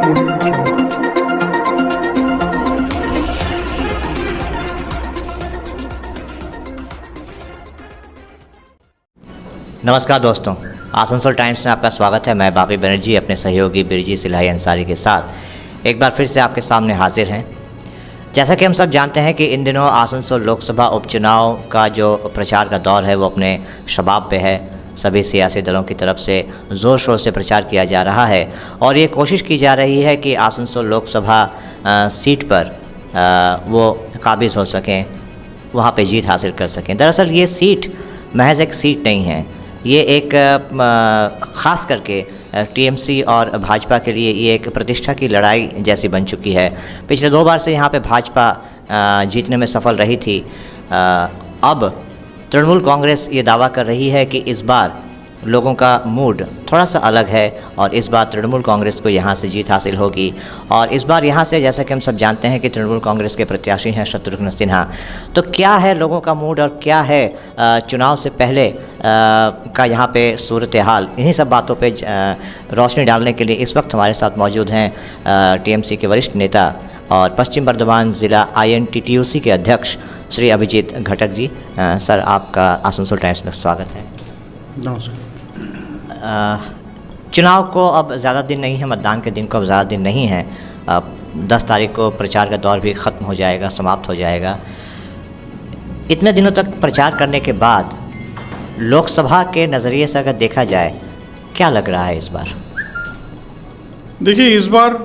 नमस्कार दोस्तों, आसनसोल टाइम्स में आपका स्वागत है। मैं बापी बनर्जी अपने सहयोगी बिरजी सिलाही अंसारी के साथ एक बार फिर से आपके सामने हाजिर हैं। जैसा कि हम सब जानते हैं कि इन दिनों आसनसोल लोकसभा उपचुनाव का जो प्रचार का दौर है वो अपने शबाब पे है। सभी सियासी दलों की तरफ से ज़ोर शोर से प्रचार किया जा रहा है और ये कोशिश की जा रही है कि आसनसोल लोकसभा सीट पर वो काबिज़ हो सकें, वहाँ पे जीत हासिल कर सकें। दरअसल ये सीट महज एक सीट नहीं है, ये एक ख़ास करके टीएमसी और भाजपा के लिए ये एक प्रतिष्ठा की लड़ाई जैसी बन चुकी है। पिछले 2 बार से यहाँ पे भाजपा जीतने में सफल रही थी। अब तृणमूल कांग्रेस ये दावा कर रही है कि इस बार लोगों का मूड थोड़ा सा अलग है और इस बार तृणमूल कांग्रेस को यहाँ से जीत हासिल होगी। और इस बार यहाँ से, जैसा कि हम सब जानते हैं कि तृणमूल कांग्रेस के प्रत्याशी हैं शत्रुघ्न सिन्हा। तो क्या है लोगों का मूड और क्या है चुनाव से पहले का यहाँ पे सूरत हाल, इन्हीं सब बातों पे रोशनी डालने के लिए इस वक्त हमारे साथ मौजूद हैं टीएमसी के वरिष्ठ नेता और पश्चिम बर्धमान ज़िला INTTUC के अध्यक्ष श्री अभिजीत घटक जी। सर, आपका आसनसोल टाइम्स में स्वागत है। नमस्कार। चुनाव को अब ज़्यादा दिन नहीं है, मतदान के दिन को अब ज़्यादा दिन नहीं है। 10 तारीख को प्रचार का दौर भी ख़त्म हो जाएगा, समाप्त हो जाएगा। इतने दिनों तक प्रचार करने के बाद लोकसभा के नज़रिए से अगर देखा जाए, क्या लग रहा है इस बार? देखिए, इस बार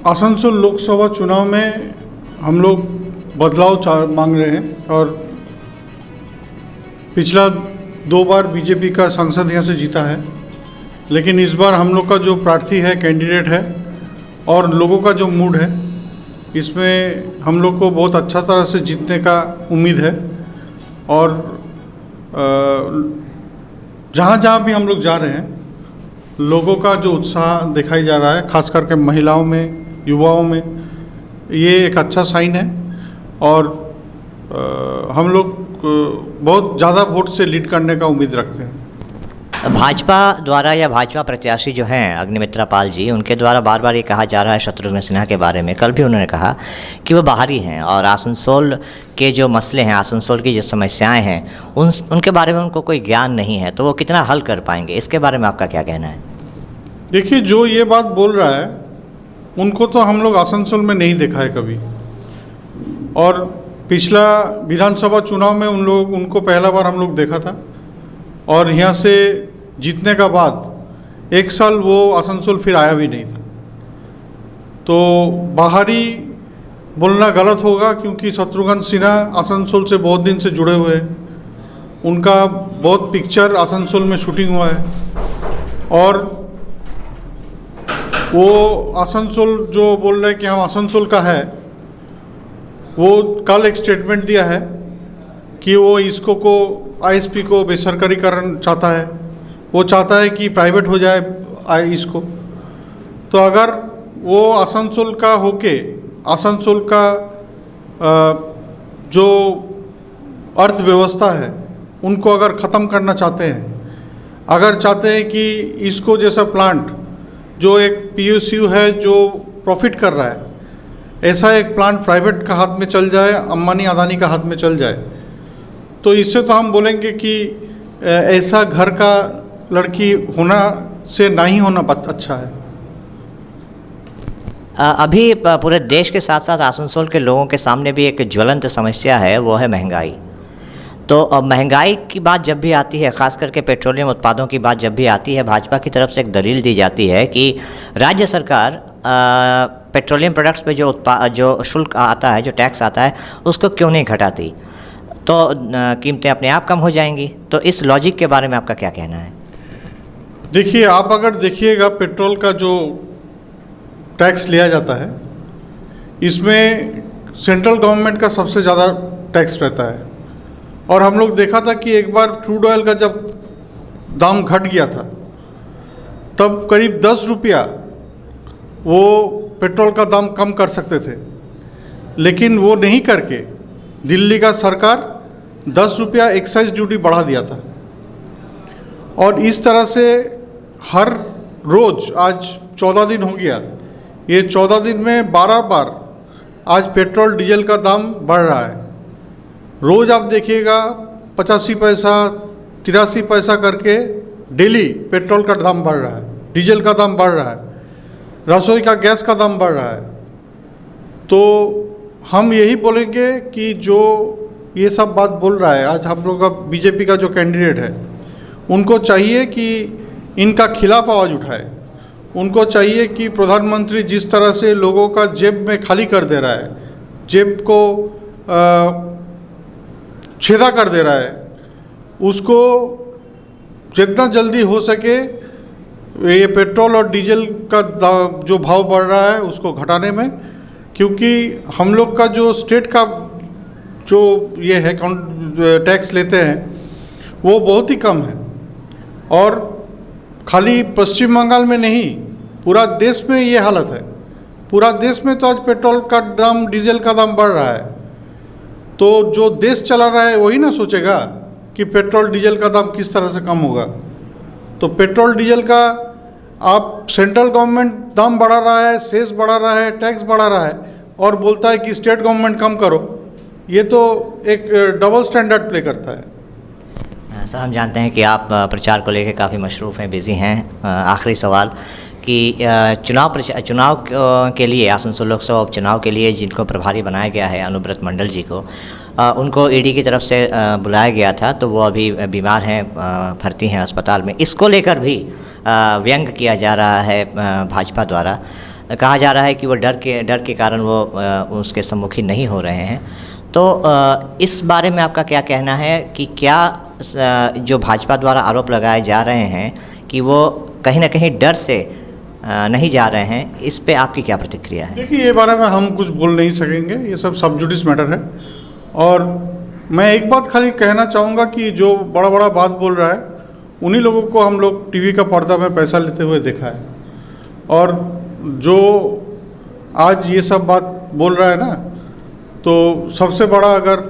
आसनसोल लोकसभा चुनाव में हम लोग बदलाव मांग रहे हैं और पिछला 2 बार बीजेपी का सांसद यहाँ से जीता है, लेकिन इस बार हम लोग का जो प्रार्थी है, कैंडिडेट है और लोगों का जो मूड है, इसमें हम लोग को बहुत अच्छा तरह से जीतने का उम्मीद है। और जहाँ जहाँ भी हम लोग जा रहे हैं, लोगों का जो उत्साह दिखाई जा रहा है, खास करके महिलाओं में, युवाओं में, ये एक अच्छा साइन है और हम लोग बहुत ज़्यादा वोट से लीड करने का उम्मीद रखते हैं। भाजपा द्वारा या भाजपा प्रत्याशी जो हैं अग्निमित्रा पाल जी, उनके द्वारा बार बार ये कहा जा रहा है शत्रुघ्न सिन्हा के बारे में। कल भी उन्होंने कहा कि वो बाहरी हैं और आसनसोल के जो मसले हैं, आसनसोल की जो समस्याएं हैं, उनके बारे में उनको कोई ज्ञान नहीं है, तो वो कितना हल कर पाएंगे? इसके बारे में आपका क्या कहना है? देखिए, जो ये बात बोल रहा है उनको तो हम लोग आसनसोल में नहीं देखा है कभी। और पिछला विधानसभा चुनाव में उनको पहला बार हम लोग देखा था और यहाँ से जीतने का बाद 1 साल वो आसनसोल फिर आया भी नहीं था। तो बाहरी बोलना गलत होगा, क्योंकि शत्रुघ्न सिन्हा आसनसोल से बहुत दिन से जुड़े हुए हैं। उनका बहुत पिक्चर आसनसोल में शूटिंग हुआ है और वो आसनसोल जो बोल रहे हैं कि हम आसनसोल का है, वो कल एक स्टेटमेंट दिया है कि वो इसको ISP को बेसरकारीकरण चाहता है। वो चाहता है कि प्राइवेट हो जाए इसको। तो अगर वो आसनसोल का होके आसनसोल का जो अर्थव्यवस्था है उनको अगर ख़त्म करना चाहते हैं, अगर चाहते हैं कि इसको जैसा प्लांट जो एक PSU है जो प्रॉफिट कर रहा है, ऐसा एक प्लांट प्राइवेट का हाथ में चल जाए, अंबानी अदानी का हाथ में चल जाए, तो इससे तो हम बोलेंगे कि ऐसा घर का लड़की होना से नहीं होना अच्छा है। अभी पूरे देश के साथ साथ आसनसोल के लोगों के सामने भी एक ज्वलंत समस्या है, वो है महंगाई। तो महंगाई की बात जब भी आती है, ख़ास करके पेट्रोलियम उत्पादों की बात जब भी आती है, भाजपा की तरफ से एक दलील दी जाती है कि राज्य सरकार पेट्रोलियम प्रोडक्ट्स पे जो शुल्क आता है, जो टैक्स आता है, उसको क्यों नहीं घटाती, तो कीमतें अपने आप कम हो जाएंगी। तो इस लॉजिक के बारे में आपका क्या कहना है? देखिए, आप अगर देखिएगा पेट्रोल का जो टैक्स लिया जाता है, इसमें सेंट्रल गवर्नमेंट का सबसे ज़्यादा टैक्स रहता है। और हम लोग देखा था कि एक बार क्रूड ऑयल का जब दाम घट गया था, तब करीब 10 रुपया वो पेट्रोल का दाम कम कर सकते थे, लेकिन वो नहीं करके दिल्ली का सरकार 10 रुपया एक्साइज ड्यूटी बढ़ा दिया था। और इस तरह से हर रोज़, आज 14 दिन हो गया, ये 14 दिन में 12 बार आज पेट्रोल डीजल का दाम बढ़ रहा है। रोज़ आप देखिएगा 85 पैसा 83 पैसा करके डेली पेट्रोल का दाम बढ़ रहा है, डीजल का दाम बढ़ रहा है, रसोई का गैस का दाम बढ़ रहा है। तो हम यही बोलेंगे कि जो ये सब बात बोल रहा है आज हम लोग का बीजेपी का जो कैंडिडेट है, उनको चाहिए कि इनका खिलाफ आवाज़ उठाए। उनको चाहिए कि प्रधानमंत्री जिस तरह से लोगों का जेब में खाली कर दे रहा है, जेब को छेदा कर दे रहा है, उसको जितना जल्दी हो सके ये पेट्रोल और डीजल का जो भाव बढ़ रहा है उसको घटाने में, क्योंकि हम लोग का जो स्टेट का जो ये है टैक्स लेते हैं वो बहुत ही कम है। और खाली पश्चिम बंगाल में नहीं, पूरा देश में ये हालत है। पूरा देश में तो आज पेट्रोल का दाम डीजल का दाम बढ़ रहा है। तो जो देश चला रहा है वही ना सोचेगा कि पेट्रोल डीजल का दाम किस तरह से कम होगा। तो पेट्रोल डीजल का आप सेंट्रल गवर्नमेंट दाम बढ़ा रहा है, सेस बढ़ा रहा है, टैक्स बढ़ा रहा है और बोलता है कि स्टेट गवर्नमेंट कम करो। ये तो एक डबल स्टैंडर्ड प्ले करता है। सर, हम जानते हैं कि आप प्रचार को लेकर काफ़ी मशरूफ़ हैं, बिज़ी हैं। आखिरी सवाल कि चुनाव के लिए, आसनसोल लोकसभा उपचुनाव के लिए जिनको प्रभारी बनाया गया है अनुव्रत मंडल जी को, उनको ईडी की तरफ से बुलाया गया था, तो वो अभी बीमार हैं, भर्ती हैं अस्पताल में। इसको लेकर भी व्यंग किया जा रहा है भाजपा द्वारा। कहा जा रहा है कि वो डर के कारण वो उसके सम्मुखीन नहीं हो रहे हैं। तो इस बारे में आपका क्या कहना है कि क्या जो भाजपा द्वारा आरोप लगाए जा रहे हैं कि वो कहीं ना कहीं डर से नहीं जा रहे हैं, इस पे आपकी क्या प्रतिक्रिया है? देखिए, ये बारे में हम कुछ बोल नहीं सकेंगे, ये सब सब जुडिस मैटर है। और मैं एक बात खाली कहना चाहूँगा कि जो बड़ा बड़ा बात बोल रहा है उन्हीं लोगों को हम लोग टीवी का पर्दा में पैसा लेते हुए देखा है। और जो आज ये सब बात बोल रहा है ना, तो सबसे बड़ा अगर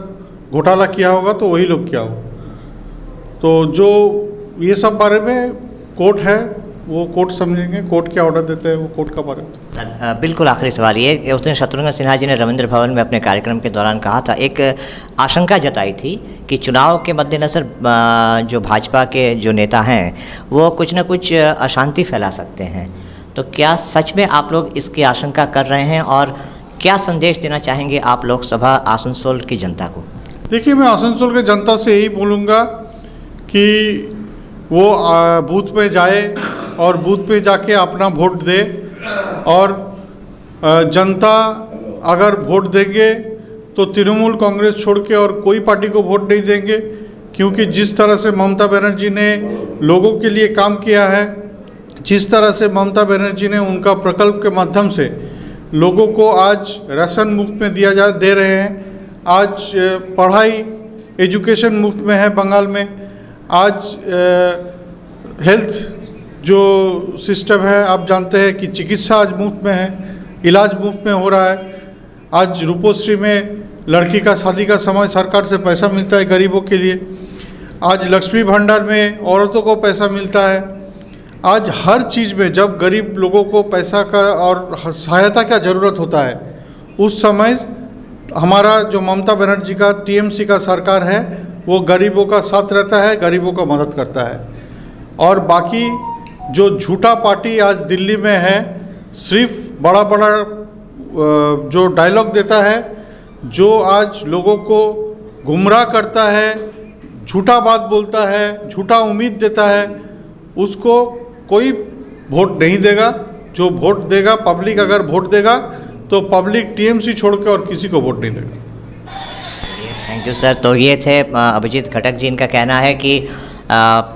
घोटाला किया होगा तो वही लोग किया हो। तो जो ये सब बारे में कोर्ट है, वो कोर्ट समझेंगे, कोर्ट क्या ऑर्डर देते हैं वो कोर्ट का बारे में। सर, बिल्कुल आखिरी सवाल ये, उस दिन शत्रुघ्न सिन्हा जी ने रविंद्र भवन में अपने कार्यक्रम के दौरान कहा था, एक आशंका जताई थी कि चुनाव के मद्देनज़र जो भाजपा के जो नेता हैं वो कुछ न कुछ अशांति फैला सकते हैं। तो क्या सच में आप लोग इसकी आशंका कर रहे हैं और क्या संदेश देना चाहेंगे आप लोकसभा आसनसोल की जनता को? देखिए, मैं आसनसोल की जनता से यही बोलूँगा कि वो बूथ पे जाए और बूथ पे जाके अपना वोट दे। और जनता अगर वोट देंगे तो तृणमूल कांग्रेस छोड़ के और कोई पार्टी को वोट नहीं देंगे, क्योंकि जिस तरह से ममता बनर्जी ने लोगों के लिए काम किया है, जिस तरह से ममता बनर्जी ने उनका प्रकल्प के माध्यम से लोगों को आज राशन मुफ्त में दे रहे हैं, आज पढ़ाई एजुकेशन मुफ्त में है बंगाल में, आज हेल्थ जो सिस्टम है आप जानते हैं कि चिकित्सा आज मुफ्त में है, इलाज मुफ्त में हो रहा है। आज रूपोश्री में लड़की का शादी का समय सरकार से पैसा मिलता है गरीबों के लिए। आज लक्ष्मी भंडार में औरतों को पैसा मिलता है। आज हर चीज़ में जब गरीब लोगों को पैसा का और सहायता का ज़रूरत होता है, उस समय हमारा जो ममता बनर्जी का टीएमसी का सरकार है वो गरीबों का साथ रहता है, गरीबों का मदद करता है। और बाकी जो झूठा पार्टी आज दिल्ली में है, सिर्फ बड़ा बड़ा जो डायलॉग देता है, जो आज लोगों को गुमराह करता है, झूठा बात बोलता है, झूठा उम्मीद देता है, उसको कोई वोट नहीं देगा। जो वोट देगा, पब्लिक अगर वोट देगा तो पब्लिक टीएमसी छोड़ के और किसी को वोट नहीं देगा। Thank you sir. तो ये थे अभिजीत खटक जी। इनका कहना है कि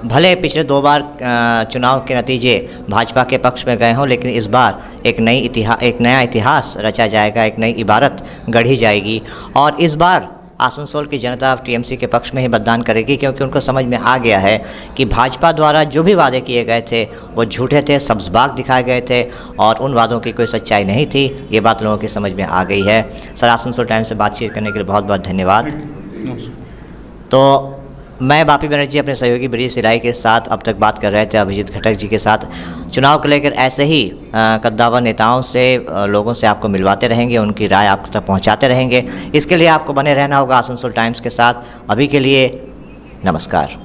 भले पिछले 2 बार चुनाव के नतीजे भाजपा के पक्ष में गए हों, लेकिन इस बार एक नया इतिहास रचा जाएगा, एक नई इबारत गढ़ी जाएगी और इस बार आसनसोल की जनता टीएमसी के पक्ष में ही मतदान करेगी, क्योंकि उनको समझ में आ गया है कि भाजपा द्वारा जो भी वादे किए गए थे वो झूठे थे, सब्ज़बाग दिखाए गए थे और उन वादों की कोई सच्चाई नहीं थी। ये बात लोगों की समझ में आ गई है। सर, आसनसोल टाइम्स से बातचीत करने के लिए बहुत बहुत धन्यवाद। तो मैं बापी बनर्जी अपने सहयोगी ब्रिजेश सिलाई के साथ अब तक बात कर रहे थे अभिजीत खट्टर जी के साथ। चुनाव को लेकर ऐसे ही कद्दावर नेताओं से लोगों से आपको मिलवाते रहेंगे, उनकी राय आप तक पहुंचाते रहेंगे। इसके लिए आपको बने रहना होगा आसनसोल टाइम्स के साथ। अभी के लिए नमस्कार।